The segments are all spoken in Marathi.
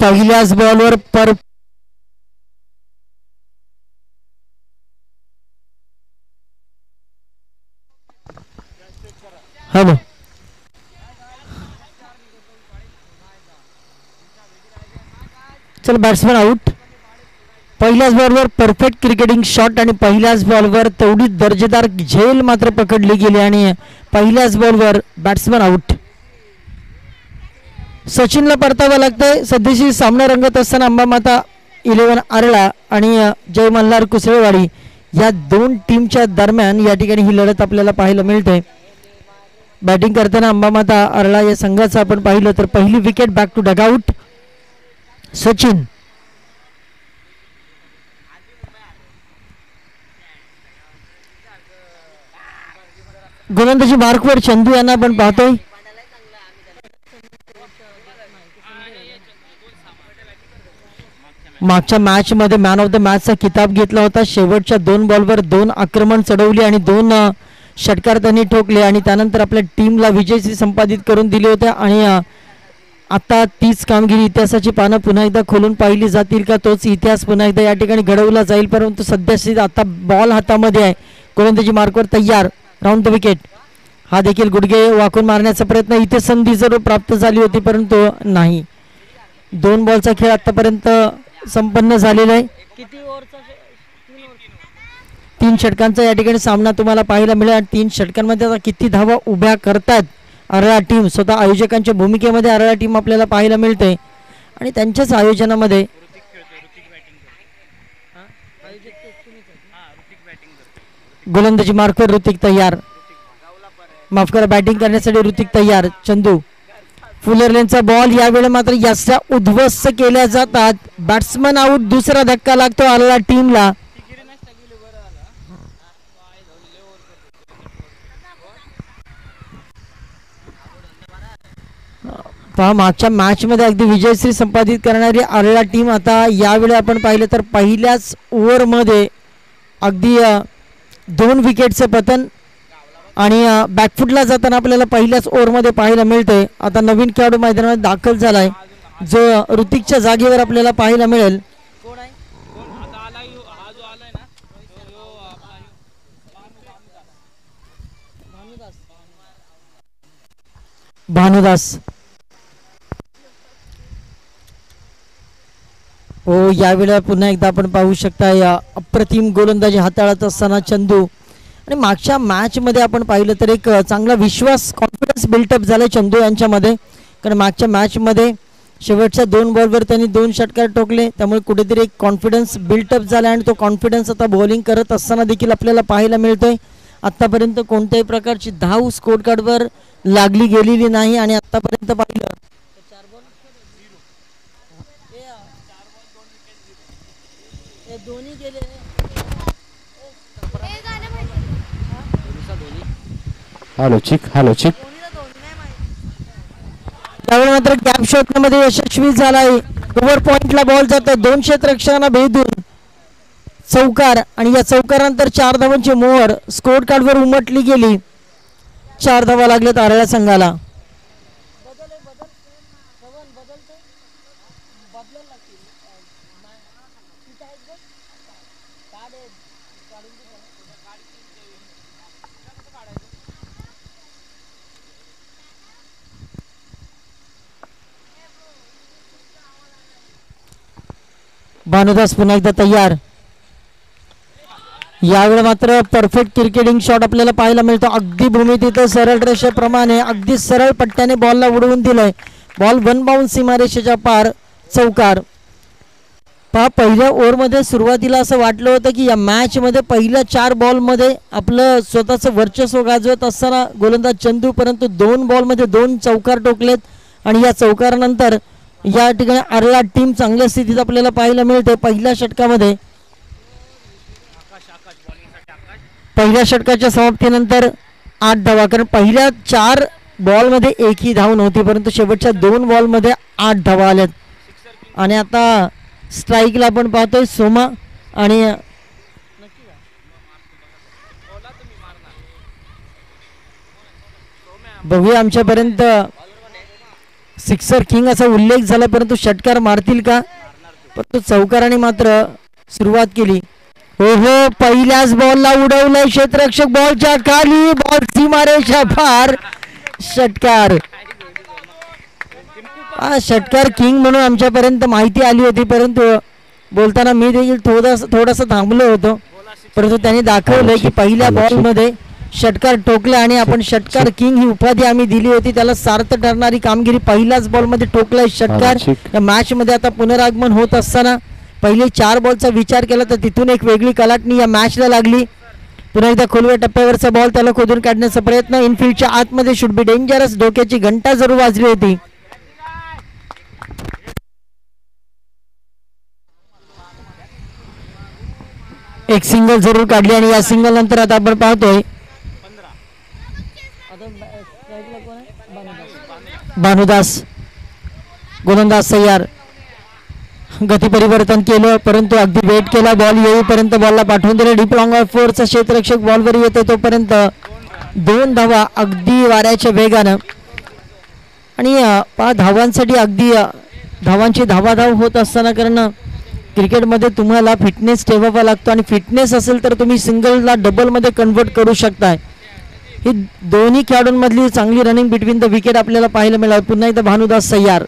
पहिल्याच बॉलवर हॅलो चल बॅट्समॅन आउट. पहिल्याच बॉलवर परफेक्ट क्रिकेटिंग शॉट आणि पहिल्याच बॉलवर तेवढी दर्जेदार झेल मात्र पकडली गेली आणि पहिल्याच बॉलवर बॅट्समॅन आउट. सचिनला परतावं लागतंय. सध्याशी सामना रंगत असताना अंबामाता 11 आरळा आणि जय मल्हार कुसळेवाडी या दोन टीमच्या दरम्यान या ठिकाणी ही लढत आपल्याला पाहायला मिळते. बॅटिंग करताना अंबामाता आरळा या संघाचं आपण पाहिलं तर पहिली wicket back to dugout. Sachin गोलंदाजी मार्कवर चंदू यांना आपण पाहतोय. मागच्या मॅच मध्ये मॅन ऑफ द मॅचचा किताब घेतला होता. शेवटच्या 2 बॉलवर 2 आक्रमण चढवली आणि 2 षटकार त्यांनी ठोकले आणि त्यानंतर आपल्या टीमला विजयश्री संपादित करून दिले होते. आणि आता तीच कामगिरी इतिहासाची पानं पुन्हा एकदा खोलून पाहिली जातील का, तोच इतिहास पुन्हा एकदा या ठिकाणी घडवला जाईल. परंतु सध्या आता बॉल हातामध्ये आहे. गोलंदाजी मार्कवर तयार. Round the wicket. हा देखील गुडघे वाकून मारण्याचा प्रयत्न. इथे संधी जरूर प्राप्त झाली होती परंतु नाही. 2 बॉलचा खेळ आतापर्यंत संपन्न झालेला आहे. 3 षटकांचा या ठिकाणी सामना तुम्हाला पाहायला मिळेल. 3 षटकांमध्ये आता किती धावा उभ्या करतात आरळा टीम. स्वतः आयोजकांच्या भूमिकेमध्ये आरळा टीम आपल्याला पाहायला मिळते आणि त्यांच्याच आयोजनामध्ये गोलंदाजी मार्कवर ऋतिक तयार. माफ करा, बॅटिंग करण्यासाठी ऋतिक तयार. चंदू फुलरलेनचा बॉल यावेळी मात्र याचा उद्ध्वस्त केल्या जातात. Batsman out. दुसरा धक्का लागतो आरळा टीमला. पहा, मागच्या मॅच मध्ये अगदी विजयश्री संपादित करणारी आरळा टीम आता यावेळी आपण पाहिलं तर पहिल्याच ओव्हर मध्ये अगदी 2 विकेटचे पतन आणि बॅकफुटला जाताना आपल्याला पहिल्याच ओव्हरमध्ये पाहायला मिळते. आता नवीन खेळाडू मैदानामध्ये दाखल झालाय जो ऋतिकच्या जागेवर आपल्याला पाहायला मिळेल. भानुदास. हो, यावेळेला पुन्हा एकदा आपण पाहू शकता या अप्रतिम गोलंदाजी हाताळत असताना चंदू. आणि मागच्या मॅच मध्ये आपण पाहिलं तर एक चांगला विश्वास, कॉन्फिडन्स बिल्टअप झाला चंदू यांच्यामध्ये. कारण मागच्या मॅच मध्ये शेवटच्या 2 बॉलवर त्यांनी 2 षटकार ठोकले. त्यामुळे कुठेतरी एक कॉन्फिडन्स बिल्टअप झाला आणि तो कॉन्फिडन्स आता बॉलिंग करत असताना देखील आपल्याला पाहायला मिळतोय. आतापर्यंत कोणत्याही प्रकारची धाव स्कोर कार्डवर लागली गेलेली नाही आणि आतापर्यंत पाहिलं हॅलो चिक त्यावेळी मात्र गॅप शॉटमध्ये यशस्वी झालाय. ओव्हर पॉइंटला बॉल जातो. 2 क्षेत्ररक्षकांना भेदून चौकार आणि या चौकारानंतर 4 धावांची मोहर स्कोर कार्डवर उमटली गेली. 4 धावा लागल्यात आरळा संघाला. भानुदास पुन्हा एकदा तयार. यावेळी मात्र परफेक्ट क्रिकेटिंग शॉट आपल्याला पाहायला मिळतो. अगदी भूमितीत सरळ रेषेप्रमाणे अगदी सरळ पट्ट्याने बॉलला उडवून दिलंय. बॉल 1 बाउंस सीमारेषेच्या पार. चौकार. पहा, पहिल्या ओव्हरमध्ये सुरुवातीला असं वाटलं होतं की या मॅच मध्ये पहिल्या 4 बॉलमध्ये आपलं स्वतःचं वर्चस्व गाजवत असताना गोलंदाज चंदू, परंतु 2 बॉलमध्ये 2 चौकार ठोकलेत आणि या चौकारानंतर या ठिकाणी आरळा टीम चांगल्या स्थितीत आपल्याला पाहायला मिळते. पहिल्या षटकाच्या समाप्तीनंतर 8 धावा. कारण पहिल्या 4 बॉलमध्ये एकही धाव नव्हती परंतु शेवटच्या 2 बॉलमध्ये 8 धावा आल्यात. आणि आता स्ट्राईकला आपण पाहतोय सोमा आणि बघूया आमच्यापर्यंत सिक्सर किंग असा उल्लेख झाला, परंतु षटकार मारतील का? परंतु चौकाराने मात्र सुरुवात केली. हो हो, पहिल्याच बॉलला उडवलंय क्षेत्ररक्षक, बॉलच्या खाली, बॉल सीमारेषा पार, षटकार. षटकार किंग म्हणून आमच्यापर्यंत माहिती आली होती, परंतु बोलताना मी देखील थोडासा थांबलो होतो, परंतु त्यांनी दाखवलंय की पहिल्या बॉलमध्ये षटकार ठोकले आणि आपण षटकार किंग ही उपाधी आम्ही दिली होती, त्याला सार्थ ठरणारी कामगिरी. पहिल्याच बॉलमध्ये ठोकलाय षटकार. या मॅच मध्ये आता पुनरागमन होत असताना पहिले 4 बॉलचा विचार केला तर तिथून एक वेगळी कलाटणी या मॅचला लागली. पुन्हा एकदा खोलव्या टप्प्यावरचा बॉल, त्याला खोदून काढण्याचा प्रयत्न, इनफिल्डच्या आतमध्ये, शुड बी डेंजरस, डोक्याची घंटा जरूर वाजली होती. एक सिंगल जरूर काढली आणि या सिंगल नंतर आता आपण पाहतोय भानुदास, गोलंदाज तयार, गती परिवर्तन केलं परंतु अगदी वेट केला, बॉल येईपर्यंत बॉलला पाठवून दिलं. डीप लॉंग ऑफ फोरचा क्षेत्ररक्षक बॉलवर येतो तोपर्यंत 2 धावा अगदी वाऱ्याच्या वेगानं. आणि धावांसाठी अगदी धावांची धावाधाव होत असताना, कारण क्रिकेटमध्ये तुम्हाला फिटनेस ठेवावा लागतो आणि फिटनेस असेल तर तुम्ही सिंगलला डबलमध्ये कन्वर्ट करू शकताय. ही दोन्ही खेळाडूंमधली चांगली रनिंग बिटवीन द विकेट आपल्याला पाहायला मिळाली. पुन्हा एकदा भानुदास तयार,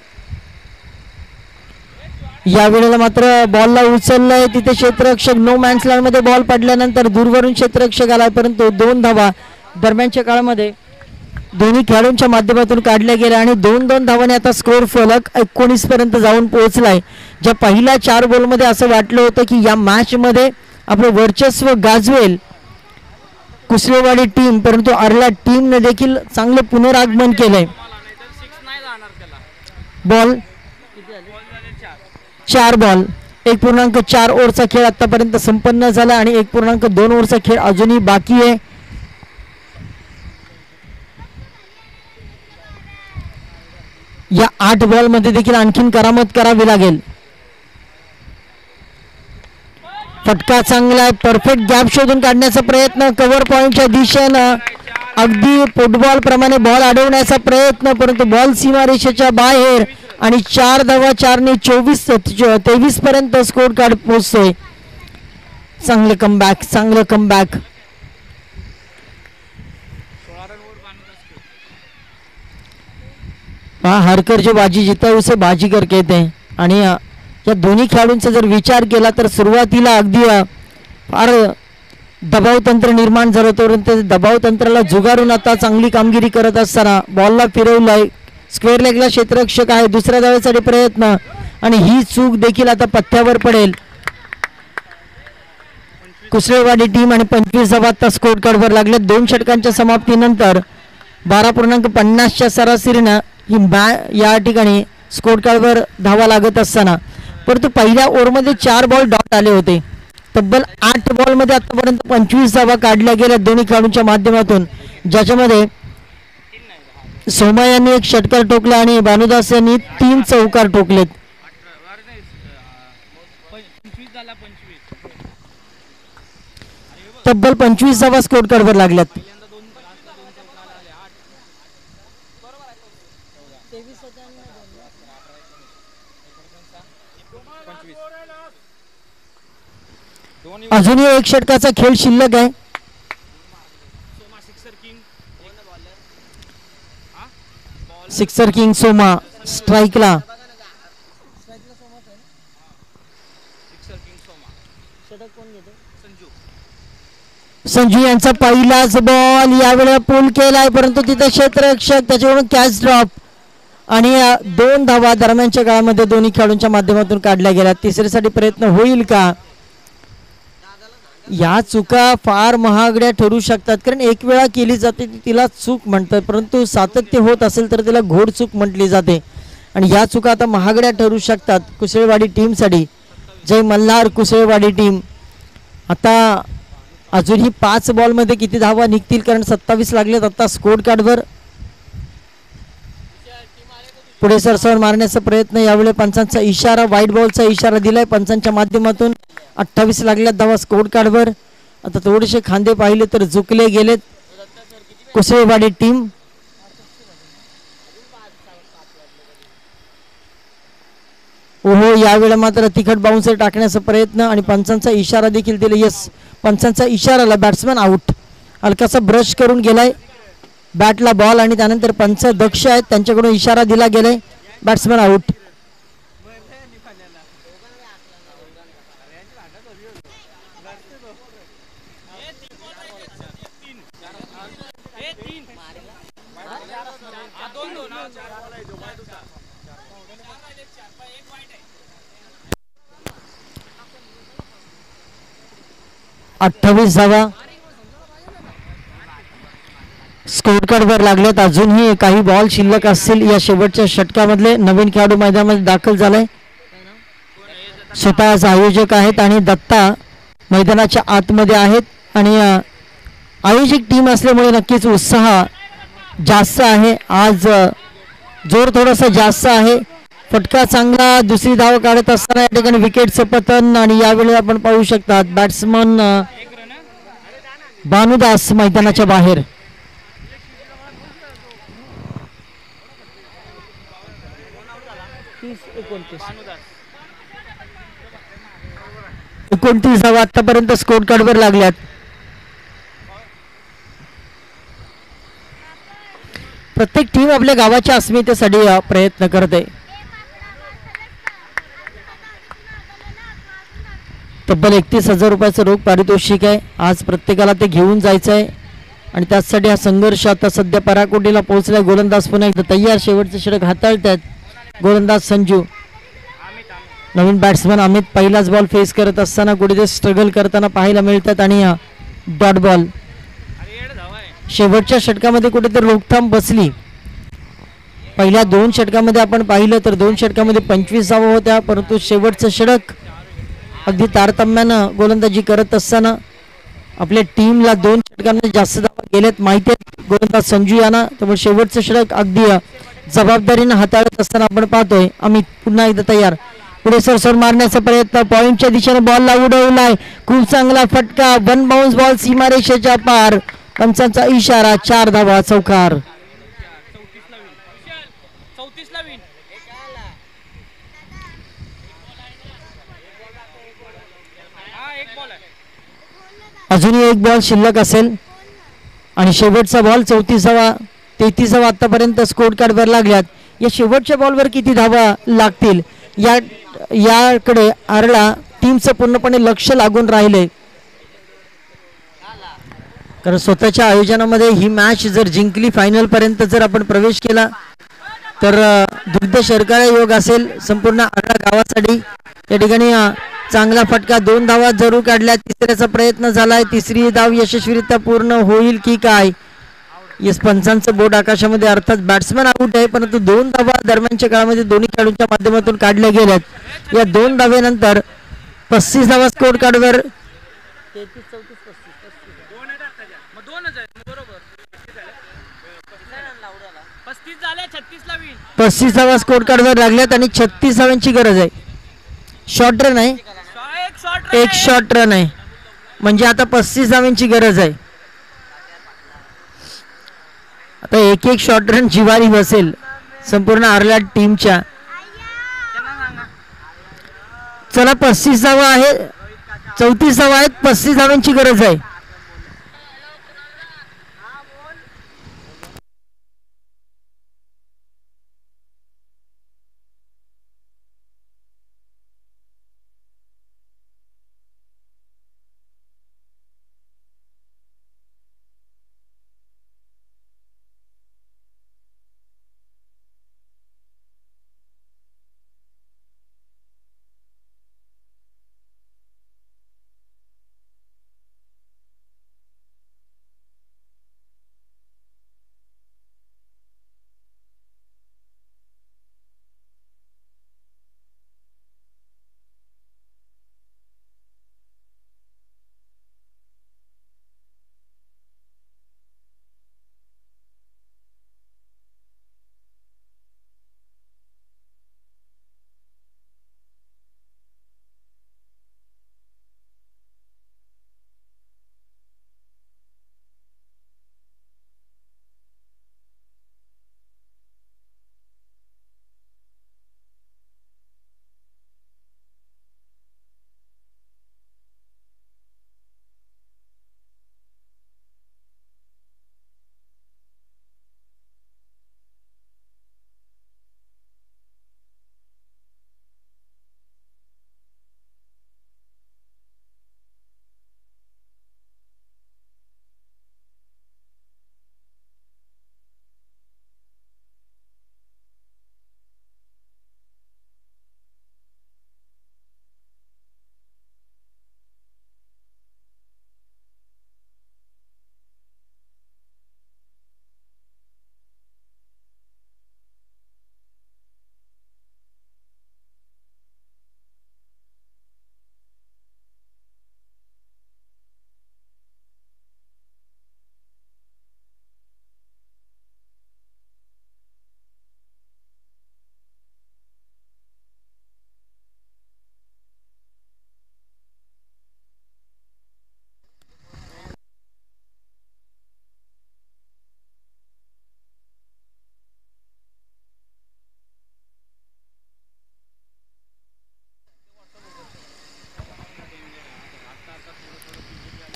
या वेळेला मात्र बॉलला उचललंय, तिथे क्षेत्ररक्षक नो मॅन्स लँड मध्ये बॉल पडल्यानंतर दूरवरून क्षेत्ररक्षक आला, परंतु 2 धावा दरम्यानच्या काळामध्ये दोन्ही खेळाडूंच्या माध्यमातून काढल्या गेल्या आणि 2-2 धावाने आता स्कोर फलक 19 पर्यंत जाऊन पोहोचलाय. ज्या पहिल्या 4 बॉलमध्ये असं वाटलं होतं की या मॅच मध्ये आपलं वर्चस्व गाजवेल कुसळेवाडी टीम, परंतु अर्ला टीमने देखील चांगलं पुनरागमन केलंय. बॉल 4 बॉल 1.4 ओव्हरचा खेळ आतापर्यंत संपन्न झाला आणि 1.2 ओव्हरचा खेळ अजूनही बाकी आहे. या 8 बॉल मध्ये देखील आणखीन करामत करावी लागेल. फटका चांगला आहे, परफेक्ट गॅप शोधून काढण्याचा प्रयत्न, कव्हर पॉइंटच्या दिशेनं अगदी फुटबॉल प्रमाणे बॉल अडवण्याचा प्रयत्न, परंतु बॉल सीमारेषेच्या बाहेर आणि 4 धावा, 4 ने 23 पर्यंत स्कोर कार्ड पोहोचतोय. चांगलं कमबॅक, चांगलं कमबॅक. हरकर जो बाजी जीता है उसे बाजीगर कहते हैं. आणि या दोन्ही खेळाडूंचा जर विचार केला तर सुरुवातीला अगदी फार दबाव तंत्र निर्माण झालं होतं, दबाव तंत्राला जुगारून आता चांगली कामगिरी करत असताना बॉलला फिरवलाय, स्क्वेअर लेगला क्षेत्ररक्षक आहे, दुसऱ्या धावेसाठी प्रयत्न आणि ही चूक देखील आता पथ्यावर पडेल. कुसळेवाडी टीम आणि 25 धावा आता स्कोर कार्डवर लागले. 2 षटकांच्या समाप्तीनंतर 12.50च्या सरासरीनं या ठिकाणी स्कोर कार्डवर धावा लागत असताना, परंतु पहिल्या ओव्हरमध्ये 4 बॉल डॉट आले होते. तब्बल 8 बॉलमध्ये आतापर्यंत 25 धावा काढल्या गेल्या दोन्ही खेळाडूंच्या माध्यमातून, ज्याच्यामध्ये सोमा यांनी 1 षटकार ठोकला आणि भानुदास यांनी 3 चौकार ठोकलेत. तब्बल 25 धावा स्कोर कार्डवर लागल्यात. अजूनही 1 षटकाचा खेळ शिल्लक आहे. सिक्सर किंग सोमा स्ट्राइकला, संजू यांचा पहिलाच बॉल यावेळेला पूल केलाय, परंतु तिथे क्षेत्ररक्षक त्याच्यावरून कॅच ड्रॉप आणि 2 धावा दरम्यानच्या काळामध्ये दोन्ही खेळाडूंच्या माध्यमातून काढल्या गेल्या. तिसरीसाठी प्रयत्न होईल का? या चुका फार महागड्या ठरू शकतात, कारण एक वेळा केली जाते तिला चूक म्हणतात, परंतु सातत्य होत असेल तर तिला घोड चूक म्हटली जाते आणि या चुका आता महागड्या ठरू शकतात कुसळेवाडी टीमसाठी. जय मल्हार कुसळेवाडी टीम. आता अजूनही 5 बॉलमध्ये किती धावा निघतील, कारण 27 लागलेत आता स्कोर कार्डवर. पुढे सरसावर मारण्याचा प्रयत्न, यावेळी पंचांचा इशारा, व्हाईट बॉलचा इशारा दिलाय पंचांच्या माध्यमातून. 28 लागल्यात धावा स्कोर कार्डवर. आता थोडेसे खांदे पाहिले तर झुकले गेलेत कुसळेवाडी टीम. ओहो, यावेळेला मात्र तिखट बाउन्सर टाकण्याचा प्रयत्न आणि पंचांचा इशारा देखील दिला. यस, पंचांचा इशाराला बॅट्समॅन आउट. हलकासा ब्रश करून गेलाय बॅटला बॉल आणि त्यानंतर पंच दक्ष आहेत, त्यांच्याकडून इशारा दिला गेलाय. Batsman out. अठ्ठावीस धावा स्कोर कार्डवर लागल्यात. अजूनही काही बॉल शिल्लक असतील या शेवटच्या षटकामधले. नवीन खेळाडू मैदानामध्ये दाखल झालाय. स्वतःच आयोजक आहेत आणि दत्ता मैदानाच्या आतमध्ये आहेत आणि आयोजक टीम असल्यामुळे नक्कीच उत्साह जास्त आहे. आज जोर थोडासा जास्त आहे. फटका चांगला, दुसरी धाव काढत असताना या ठिकाणी विकेटचं पतन आणि यावेळी आपण पाहू शकतात बॅट्समन भानुदास मैदानाच्या बाहेर. एकोणतीस धावा आतापर्यंत स्कोर कार्डवर लागल्यात. प्रत्येक टीम आपल्या गावाच्या अस्मितेसाठी प्रयत्न करते. तब्बल 31,000 रुपयाचं रोख पारितोषिक आहे. आज प्रत्येकाला ते घेऊन जायचं आहे आणि त्यासाठी हा संघर्ष आता सध्या पराकोटीला पोहोचलाय. गोलंदाज पुन्हा एकदा तयार, शेवटचे षटक हाताळतात गोलंदाज संजू. नवीन बॅट्समन अमित पहिलाच बॉल फेस करत असताना कुठेतरी स्ट्रगल करताना पाहायला मिळतात आणि डॉट बॉल. शेवटच्या षटकामध्ये कुठेतरी रोखथाम बसली. पहिल्या 2 षटकामध्ये आपण पाहिलं तर 2 षटकामध्ये 25 धावा होत्या, परंतु शेवटचं षटक अगदी तारतम्यानं गोलंदाजी करत असताना आपल्या टीमला 2 षटकांमध्ये जास्त धावा गेल्यात माहिती आहेत गोलंदाज संजू यांना. त्यामुळे शेवटचं षटक अगदी जबाबदारीनं हाताळत असताना आपण पाहतोय अमित पुन्हा एकदा तयार. पुढे सरसर मारण्याचा प्रयत्न, पॉइंटच्या दिशेने बॉलला उडवलाय. खूप चांगला फटका, 1 बाउन्स बॉल सीमारेषेच्या पार. पंचांचा इशारा, 4 धावा, चौकार. अजूनही एक बॉल शिल्लक असेल आणि शेवटचा बॉल 34 धावा. 33 धावा आतापर्यंत स्कोर कार्डवर लागल्यात. या शेवटच्या बॉलवर किती धावा लागतील याकडे आरला टीमचं पूर्णपणे लक्ष लागून राहिले. कारण स्वतःच्या आयोजनामध्ये ही मॅच जर जिंकली, फायनल पर्यंत जर आपण प्रवेश केला तर दुग्ध शर्करा योग असेल संपूर्ण आरला गावासाठी. या ठिकाणी चांगला फटका, 2 धावा जरूर काढल्या. तिसऱ्याचा प्रयत्न झालाय, तिसरी धाव यशस्वीरित्या पूर्ण होईल की काय. यस, पंचांचं बोट आकाशामध्ये, अर्थात बॅट्समॅन आउट आहे, परंतु 2 धावा दरम्यानच्या काळामध्ये दोन्ही खेळाडूंच्या माध्यमातून काढल्या गेल्यात. या 2 धावेनंतर 35 धावा स्कोर कार्डवर. 35 धावा स्कोर कार्डवर लागल्यात आणि 36 धावांची गरज आहे. शॉर्ट रन आहे, एक शॉर्ट रन आहे, म्हणजे आता 35 धावांची गरज आहे. आता एक शॉर्ट रन जिवारी बसेल संपूर्ण आरला टीमच्या. चला, 35 धावा आहे, 34 धावा आहेत, 35 धावांची गरज आहे.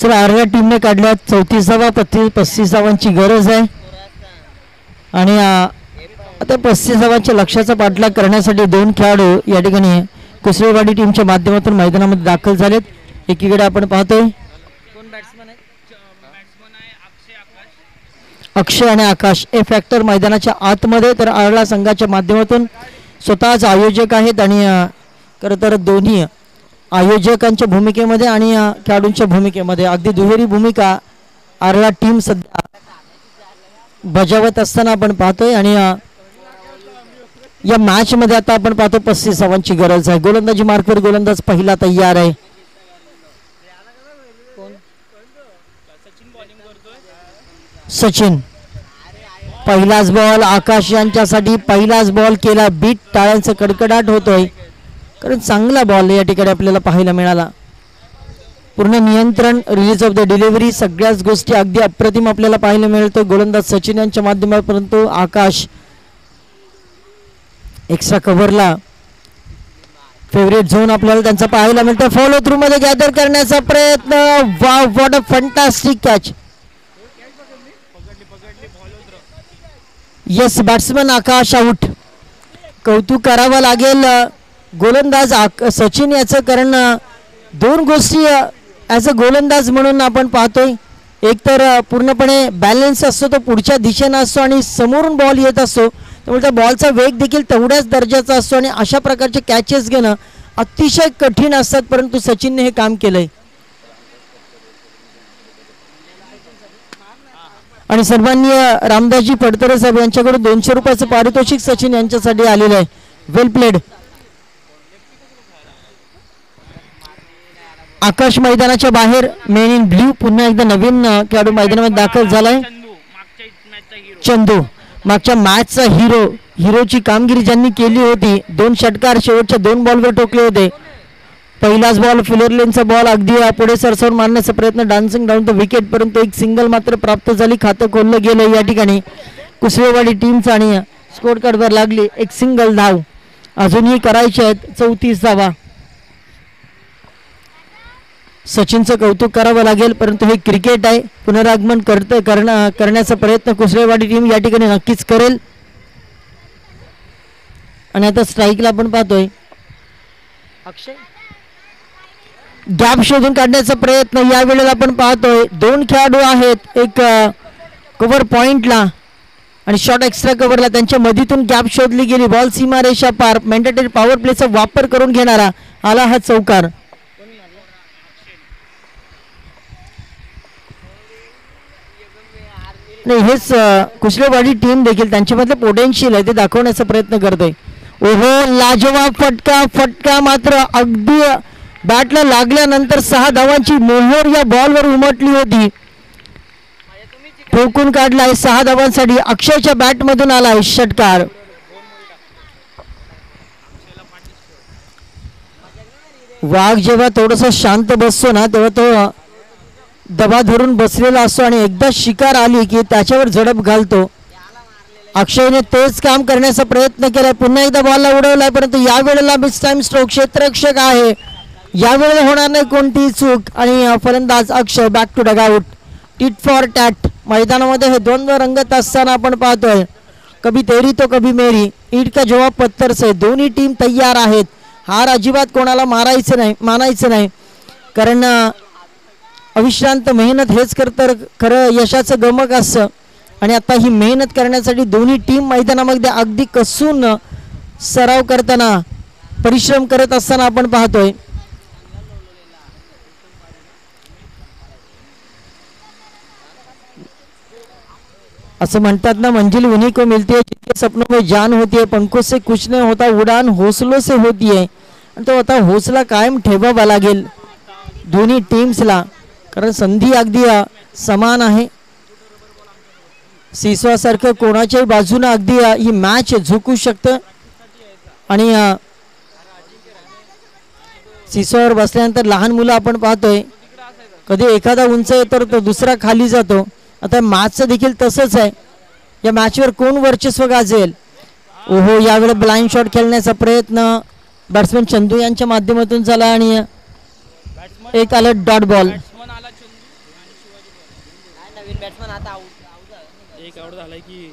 चला आरला टीमने काढल्या 34 35 गरज आहे आणि आता 35 लक्ष्याचा पाठलाग करण्यासाठी दोन खेळाडू या ठिकाणी कुसळेवाडी टीमच्या माध्यमातून मैदानामध्ये दाखल झालेत। एकीकडे आपण पाहतोय अक्षय आणि आकाश ए फॅक्टर मैदानाच्या आतमध्ये, तर आरला संघाच्या माध्यमातून स्वतःच आयोजक आहेत आणि खरं तर दोन्ही आयोजकांच्या भूमिकेमध्ये आणि खेळाडूंच्या भूमिकेमध्ये अगदी दुहेरी भूमिका आरला टीम सध्या बजावत असताना आपण पाहतोय आणि या मॅच मध्ये आता आपण पाहतो 35 गरज आहे। गोलंदाजी मार्कवर गोलंदाज पहिला तयार आहे। सचिन पहिलाच बॉल आकाश यांच्यासाठी पहिलाच बॉल केला, बीट टाळ्यांचा कडकडाट होतोय कारण चांगला बॉल या ठिकाणी आपल्याला पाहायला मिळाला। पूर्ण नियंत्रण, रिलीज ऑफ द डिलिव्हरी, सगळ्याच गोष्टी अगदी अप्रतिम आपल्याला पाहायला मिळतो गोलंदाज सचिन यांच्या माध्यमातून। परंतु आकाश एक्स्ट्रा कव्हरला फेवरेट झोन आपल्याला त्यांचा पाहायला मिळतो। फॉलो थ्रू मध्ये गॅदर करण्याचा प्रयत्न, wow what a fantastic catch. Yes batsman Akash out. कौतुक करावं लागेल गोलंदाज सचिन याचं, कारण दोन गोष्टी ॲज अ गोलंदाज म्हणून आपण पाहतोय, एक तर पूर्णपणे बॅलन्स असतो, तो पुढच्या दिशेनं असतो आणि समोरून बॉल येत असतो, त्यामुळे त्या बॉलचा वेग देखील तेवढ्याच दर्जाचा असतो आणि अशा प्रकारचे कॅचेस घेणं अतिशय कठीण असतात, परंतु सचिनने हे काम केलंय। आणि सन्माननीय रामदासजी फडतरे साहेब यांच्याकडून 200 रुपयाचं पारितोषिक सचिन यांच्यासाठी आलेलं आहे। वेल प्लेड। आकाश मैदानाच्या बाहेर, मेन इन ब्ल्यू पुन्हा एकदा नवीन खेळाडू मैदानामध्ये दाखल झालाय, चंदू। मागच्या मॅचचा हिरोची कामगिरी ज्यांनी केली होती, 2 षटकार शेवटच्या 2 बॉलवर ठोकले होते। पहिलाच बॉल फिलर लेनचा बॉल अगदी पुढे सरसवून मारण्याचा प्रयत्न, डान्सिंग डाऊन द विकेट, परंतु एक सिंगल मात्र प्राप्त झाली, खातं खोललं गेलं या ठिकाणी कुसळेवाडी टीमचं आणि स्कोर कार्डवर लागली एक सिंगल धाव। अजूनही करायचे आहेत 34 धावा। सचिनचं कौतुक करावं लागेल, परंतु हे क्रिकेट आहे, पुनरागमन करण्याचा प्रयत्न कुसळेवाडी टीम या ठिकाणी नक्कीच करेल। आणि आता स्ट्राईकला आपण पाहतोय अक्षय गॅप शोधून काढण्याचा प्रयत्न या वेळेला आपण पाहतोय। 2 खेळाडू आहेत, एक कव्हर पॉइंटला आणि शॉर्ट एक्स्ट्रा कव्हरला, त्यांच्या मधीतून गॅप शोधली गेली, बॉल सीमारेषा पार, मॅन्डेटरी पॉवर प्लेचा वापर करून घेणारा आला हा चौकार। नाही हेच कुसळेवाडी टीम देखील त्यांच्यामधलं पोटेन्शियल आहे ते दाखवण्याचा प्रयत्न करते। ओहो लाजवाब फटका मात्र अगदी बॅटला लागल्यानंतर 6 धावांची मोहोर या बॉलवर उमटली होती, ठोकून काढलाय 6 धावांसाठी। अक्षयच्या बॅटमधून आलाय षटकार। वाघ जेव्हा थोडस शांत बसतो ना, तेव्हा तो दबा धरून बसलेला असतो आणि एकदा शिकार आली की त्याच्यावर झडप घालतो। अक्षयने तेच काम करण्याचा प्रयत्न केलाय, पुन्हा एकदा बॉलला उडवलाय, परंतु या वेळेला मिस टाइम स्ट्रोक, क्षेत्ररक्षक आहे, यावेळेला होणार नाही कोणतीही चूक आणि फलंदाज Akshay back to dugout. Tit for tat मैदानामध्ये हे द्वंद्व रंगत असताना आपण पाहतोय, कभी तेरी तो कभी मेरी, ईट का जवाब पत्थर से। दोन्ही टीम तयार आहेत, हार अजिबात कोणाला मानायचं नाही, कारण अविश्रांत मेहनत हेच खरं यशाचं गमक असतं। आणि आता ही मेहनत करण्यासाठी दोन्ही टीम मैदानामध्ये अगदी कसून सराव करताना, परिश्रम करत असताना आपण पाहतोय। असं म्हणतात ना, मंजिल उन्हीं को मिलती है जिनके सपनों में जान होती है, पंखों से कुछ नहीं होता उड़ान हौसलों से होती है। आणि तो आता हौसला कायम ठेवावा लागेल दोन्ही टीम्सला, कारण संधी अगदी समान आहे। सीसवासारखं कोणाच्याही बाजूने अगदी ही मॅच झुकू शकतं आणि सीसवावर बसल्यानंतर लहान मुलं आपण पाहतोय, कधी एखादा उंच येतो तर दुसरा खाली जातो। आता मॅचचं देखील तसंच आहे, या मॅचवर कोण वर्चस्व गाजेल। ओहो यावेळी ब्लाइंड शॉट खेळण्याचा प्रयत्न बॅट्समन चंदू यांच्या माध्यमातून झाला आणि एक आलं डॉट बॉल। नवीन बॅट्समन आता एक आउट झालाय की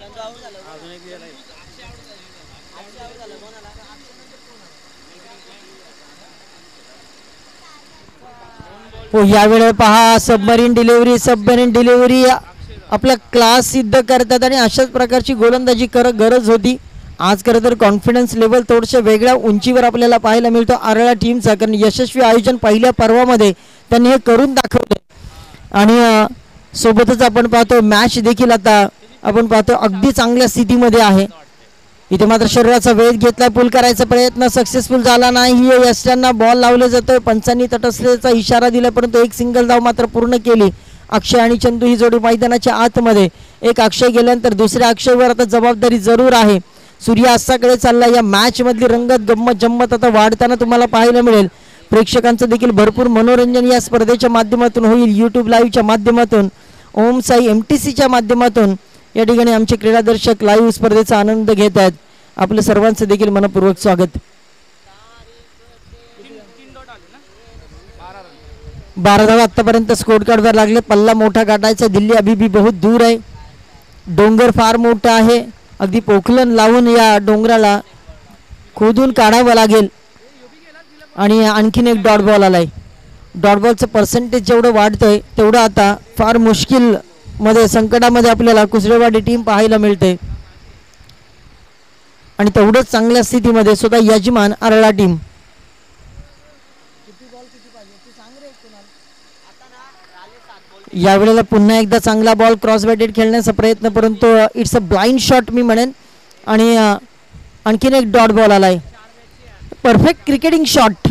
अजून एक गेलाय. हो यावेळेला पहा सबमरीन डिलिव्हरी आपला क्लास सिद्ध करतात आणि अशाच प्रकारची गोलंदाजी गरज होती. आज खरं तर कॉन्फिडन्स लेवल थोडंसं वेगळ्या उंचीवर आपल्याला पाहायला मिळतो आरळा टीमचा, कारण यशस्वी आयोजन पहिल्या पर्वामध्ये त्यांनी हे करून दाखवले. आणि सोबतच आपण पाहतो मॅच देखील आता आपण पाहतो अगदी चांगल्या स्थितीमध्ये आहे. इथे मात्र शरीराचा वेध घेतला, पुल करायचा प्रयत्न सक्सेसफुल झाला नाही. यष्ट्यांना बॉल लावले जातोय, पंचांनी तटस्थतेचा इशारा दिला परंतु एक सिंगल धाव मात्र पूर्ण केली. अक्षय आणि चंदू ही जोडी मैदानाच्या आतमध्ये. एक अक्षय गेल्यानंतर दुसऱ्या अक्षयवर आता जबाबदारी जरूर आहे. सूर्य अस्ताकडे चालला. या मॅच मधली रंगत गंमत जम्मत आता वाढताना तुम्हाला पाहायला मिळेल. प्रेक्षकांचं देखील भरपूर मनोरंजन या स्पर्धेच्या माध्यमातून होईल. यूट्यूब लाईव्हच्या माध्यमातून, ओम साई MTCच्या माध्यमातून या ठिकाणी आमचे क्रीडादर्शक लाईव्ह स्पर्धेचा आनंद घेत आहेत. आपल्या सर्वांचं देखील मनपूर्वक स्वागत. 12 धावा आतापर्यंत स्कोर कार्डवर लागले. पल्ला मोठा गाठायचा. दिल्ली अभी भी बहुत दूर आहे. डोंगर फार मोठा आहे. अगदी पोखलन लावून या डोंगराला खोदून काढावं लागेल. आणि आणखीन एक डॉट बॉल आलाय. डॉट बॉलचं पर्सेंटेज जेवढं वाढतंय तेवढं आता फार मुश्किल मध्ये संकटामध्ये आपल्याला कुसरेवाडी टीम पाहायला मिळते. आणि तेवढंच चांगल्या स्थितीमध्ये स्वतः यजमान आरळा टीम. यावेळेला पुन्हा एकदा चांगला बॉल क्रॉस बॅटेड खेळण्याचा प्रयत्न परंतु इट्स अ ब्लाइंड शॉट मी म्हणेन. आणि आणखीन एक डॉट बॉल आलाय. Perfect cricketing shot.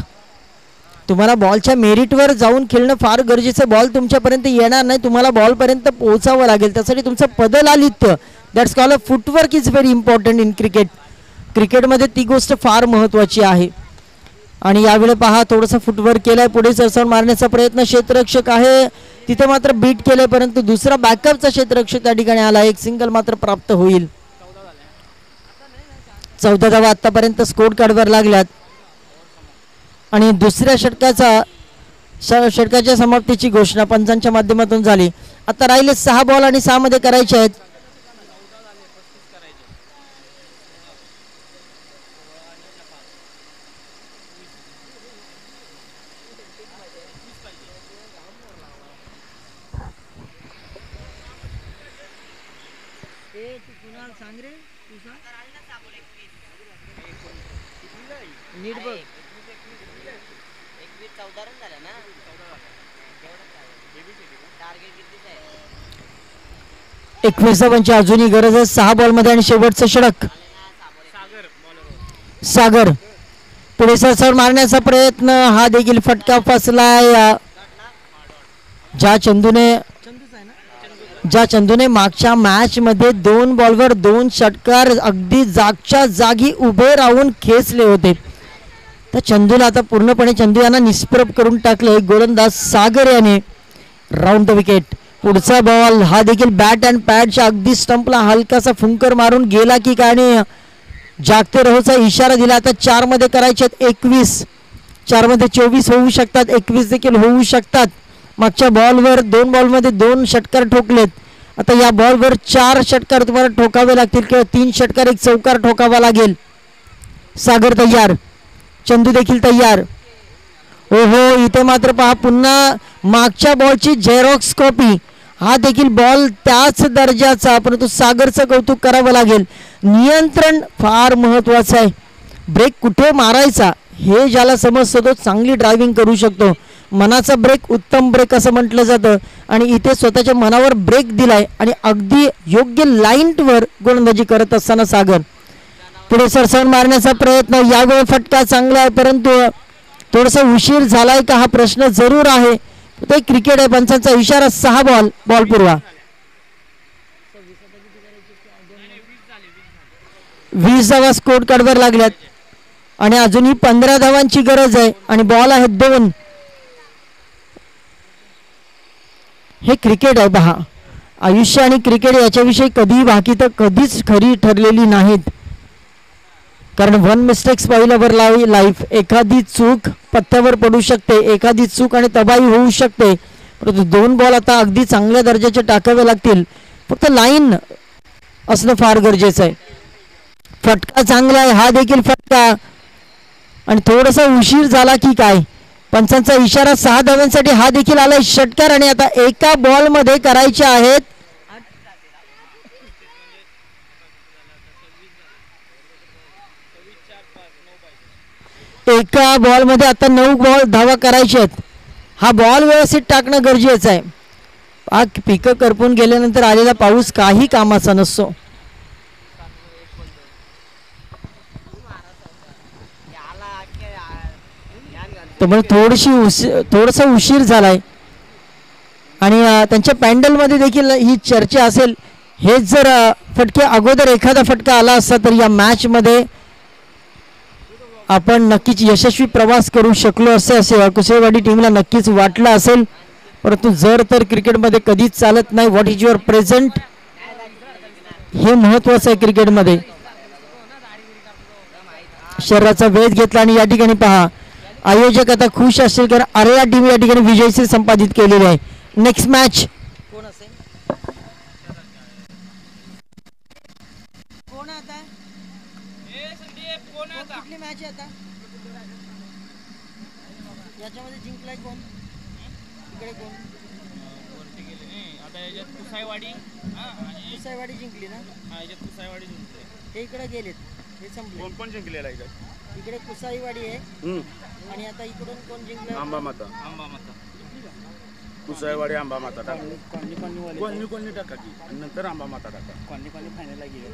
तुम्हाला बॉलच्या मेरिटवर जाऊन खेळणं फार गरजेचं. बॉल तुमच्यापर्यंत येणार नाही, तुम्हाला बॉलपर्यंत पोहोचावं लागेल. त्यासाठी तुमचं पदलालित्य, that's called a footwork is very important in cricket. क्रिकेटमध्ये ती गोष्ट फार महत्त्वाची आहे. आणि यावेळी पहा थोडंसं फुटवर्क केलंय. पुढे सरसर मारण्याचा प्रयत्न. क्षेत्ररक्षक आहे तिथे मात्र बीट केलंय परंतु दुसरा बॅकअपचा क्षेत्ररक्षक त्या ठिकाणी आला. एक सिंगल मात्र प्राप्त होईल. 14 धावा आतापर्यंत स्कोर कार्डवर लागल्यात. आणि दुसऱ्या षटकाच्या समाप्तीची घोषणा पंचांच्या माध्यमातून झाली. आता राहिले 6 बॉल आणि 6 मध्ये करायचे आहेत. नीट बघ. 21 धावांची अजूनही गरज आहे. 6 बॉल मध्ये आणि शेवटचं षटक. सागर पुढे सरसर मारण्याचा प्रयत्न. हा देखील फटका फसलाय. ज्या चंदूने मागच्या मॅच मध्ये 2 बॉलवर 2 षटकार अगदी जागच्या जागी उभे राहून खेचले होते, तर चंदूला आता पूर्णपणे चंदू यांना निष्प्रभ करून टाकले. गोलंदाज सागर याने राऊंड द विकेट. पुढचा बॉल हा देखील बॅट अँड पॅडच्या अगदी स्टंपला हलकासा फुंकर मारून गेला की काय आणि जागते रहोचा इशारा दिला. आता 4 मध्ये करायचे. 21 4 मध्ये 24 होऊ शकतात, 21 देखील होऊ शकतात. मागच्या बॉलवर 2 बॉलमध्ये 2 षटकार ठोकलेत. आता या बॉलवर 4 षटकार तुम्हाला ठोकावे लागतील किंवा 3 षटकार 1 चौकार ठोकावा लागेल. सागर तयार, चंदू देखील तयार. ओहो इथे मात्र पहा पुन्हा मागच्या बॉलची झेरॉक्स कॉपी. हा देखील बॉल त्याच दर्जाचा, परंतु सागरचं कौतुक करावं लागेल. नियंत्रण फार महत्वाचं आहे. ब्रेक कुठे मारायचा हे ज्याला समजतं तो चांगली ड्रायव्हिंग करू शकतो. मनाचा ब्रेक उत्तम ब्रेक असं म्हटलं जातं आणि इथे स्वतःच्या मनावर ब्रेक दिलाय आणि अगदी योग्य लाईनवर गोलंदाजी करत असताना सागर पुढे सरसवून मारण्याचा प्रयत्न. यावेळी फटका चांगला आहे परंतु थोडासा उशीर झालाय का हा प्रश्न जरूर आहे. ते क्रिकेट आहे, पंचांचा इशारा. 6 बॉल पुरवा. 20 धावा स्कोर कार्डवर लागल्यात आणि अजूनही 15 धावांची गरज आहे आणि बॉल आहेत 2. हे क्रिकेट आहे पहा. आयुष्य आणि क्रिकेट याच्याविषयी कधी बाकी तर कधीच खरी ठरलेली नाहीत, कारण 1 मिस्टेक स्पॉइलर लाईफ. एखादी चूक पत्त्यावर पडू शकते, एखादी चूक आणि तबाही होऊ शकते, परंतु 2 बॉल आता अगदी चांगल्या दर्जाचे टाकावे लागतील. फक्त लाईन असणं फार गरजेचं आहे. फटका चांगला आहे, हा देखील फटका आणि थोडासा उशीर झाला की काय. पंचांचा इशारा 6 धावांसाठी हा देखील आलाय षटकार आणि आता एका बॉल मध्ये करायचे आहेत. एका बॉल मध्ये आता 9 बॉल धावा करायचे आहेत. हा बॉल व्यवस्थित टाकणं गरजेचं आहे. पिकं करपून गेल्यानंतर आलेला पाऊस काही कामाचा नसतो. त्यामुळे थोडासा उशीर झालाय आणि त्यांच्या पॅन्डलमध्ये देखील ही चर्चा असेल. हेच जर फटके अगोदर एखादा फटका आला असता तर या मॅच मध्ये आपण नक्कीच यशस्वी प्रवास करू शकलो असे कुसेवाडी टीमला नक्कीच वाटलं असेल. परंतु जर तर क्रिकेटमध्ये कधीच चालत नाही. व्हॉट इज युअर प्रेझेंट हे महत्वाचं आहे क्रिकेटमध्ये. शरीराचा वेध घेतला आणि या ठिकाणी पहा आयोजक आता खुश असतील कारण आर्या टीम या ठिकाणी विजयश्री संपादित केलेली आहे. नेक्स्ट मॅच कोण असेल कोण आता कुठली मॅच आहे आता याच्यामध्ये जिंकलाय कोण इकडे कोण आता याच्यात कुसाईवाडी जिंकली ना. याच्यात कुसाईवाडी जिंकले. हे इकडे गेलेत हे संपले. कोण जिंकलेला आहे इकडे कुसाईवाडी आहे आणि आता इकडून कोण जिंकलं आंबा माता कुसाईवाडी आंबा माता टाका कोणी टाका की नंतर आंबा माता टाका. कोणी फायनलला गेले.